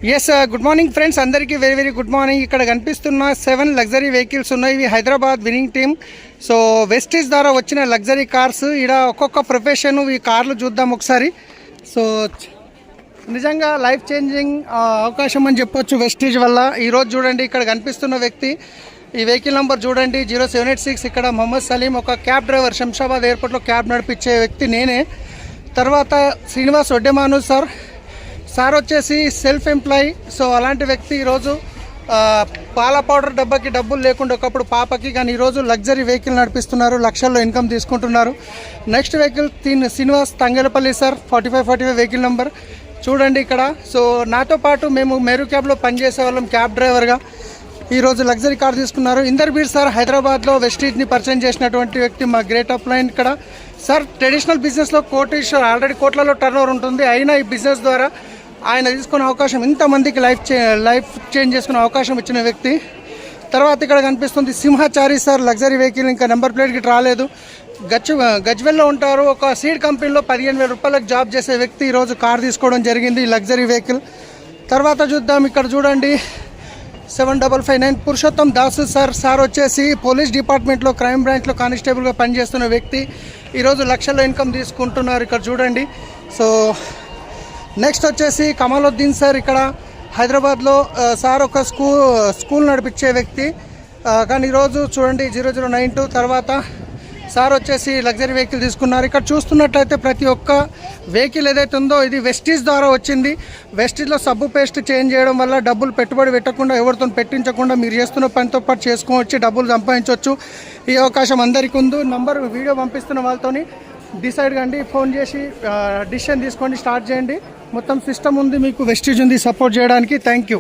Yes good morning friends, అందరికీ very very good morning. ఇక్కడ కనిపిస్తున్న 7 లగ్జరీ వెహికల్స్ ఉన్నాయి. ఇవి Hyderabad winning team. So Vestige ద్వారా వచ్చిన లగ్జరీ కార్స్. ఇక్కడ ఒక్కొక్క ప్రొఫెషన్ ఈ కార్లు చూద్దాం ఒకసారి. సో నిజంగా లైఫ్ చేంజింగ్ అవకాశం అని చెప్పొచ్చు వెస్టీజ్ వల్ల. ఈరోజు చూడండి ఇక్కడ కనిపిస్తున్న వ్యక్తి, ఈ వెహికల్ నెంబర్ చూడండి 0786. ఇక్కడ మొహమ్మద్ సలీం, ఒక క్యాబ్ డ్రైవర్, శంషాబాద్ ఎయిర్పోర్ట్లో క్యాబ్ నడిపించే వ్యక్తి నేనే. తర్వాత శ్రీనివాస్ ఒడ్డెమాను సార్ వచ్చేసి సెల్ఫ్ ఎంప్లాయీ. సో అలాంటి వ్యక్తి ఈరోజు పాల పౌడర్ డబ్బాకి డబ్బులు లేకుండా ఒకప్పుడు పాపకి, కానీ ఈరోజు లగ్జరీ వెహికల్ నడిపిస్తున్నారు, లక్షల్లో ఇన్కమ్ తీసుకుంటున్నారు. Next vehicle Srinivas Thangelapalli sir, 4545 vehicle number చూడండి ఇక్కడ. సో నాతో పాటు మేము మేరు క్యాబ్లో పనిచేసే వాళ్ళం క్యాబ్ డ్రైవర్గా. ఈరోజు లగ్జరీ కార్ తీసుకున్నారు. ఇందర్ బీర్ సార్ హైదరాబాద్లో వెస్టీజ్ని పరిచయం చేసినటువంటి వ్యక్తి, మా గ్రేట్ అప్ లైన్. ఇక్కడ సార్ ట్రెడిషనల్ బిజినెస్లో కోటీశ్వర్, ఆల్రెడీ కోట్లలో టర్నోవర్ ఉంటుంది. అయినా ఈ బిజినెస్ ద్వారా ఆయన తీసుకునే అవకాశం, ఇంతమందికి లైఫ్ చేంజ్ చేసుకునే అవకాశం ఇచ్చిన వ్యక్తి. తర్వాత ఇక్కడ కనిపిస్తుంది సింహాచారి సార్, లగ్జరీ వెహికల్, ఇంకా నెంబర్ ప్లేట్కి రాలేదు. గజ్వెల్లో ఉంటారు. ఒక సీడ్ కంపెనీలో 15,000 రూపాయలకు జాబ్ చేసే వ్యక్తి ఈరోజు కార్ తీసుకోవడం జరిగింది, లగ్జరీ వెహికల్. తర్వాత చూద్దాం, ఇక్కడ చూడండి 7559 పురుషోత్తం దాసు సార్ వచ్చేసి పోలీస్ డిపార్ట్మెంట్లో క్రైమ్ బ్రాంచ్లో కానిస్టేబుల్గా పనిచేస్తున్న వ్యక్తి. ఈరోజు లక్షల్లో ఇన్కమ్ తీసుకుంటున్నారు, ఇక్కడ చూడండి. సో నెక్స్ట్ వచ్చేసి కమాలుద్దీన్ సార్, ఇక్కడ హైదరాబాద్లో సార్ ఒక స్కూల్ నడిపించే వ్యక్తి, కానీ ఈరోజు చూడండి 0092. తర్వాత సార్ వచ్చేసి లగ్జరీ వెహికల్ తీసుకున్నారు. ఇక్కడ చూస్తున్నట్టయితే ప్రతి ఒక్క వెహికల్ ఏదైతే ఉందో ఇది వెస్టీజ్ ద్వారా వచ్చింది. వెస్టీజ్లో సబ్బు పేస్ట్ చేంజ్ చేయడం వల్ల డబ్బులు పెట్టుబడి పెట్టకుండా, ఎవరితో పెట్టించకుండా మీరు చేస్తున్న పనితో పాటు చేసుకోవచ్చు, డబ్బులు సంపాదించవచ్చు. ఈ అవకాశం అందరికీ ఉంది. నంబర్ వీడియో పంపిస్తున్న వాళ్ళతోని డిసైడ్ కండి, ఫోన్ చేసి డిసిషన్ తీసుకోండి, స్టార్ట్ చేయండి. మొత్తం సిస్టమ్ ఉంది మీకు, వెస్టీజ్ ఉంది సపోర్ట్ చేయడానికి. Thank you.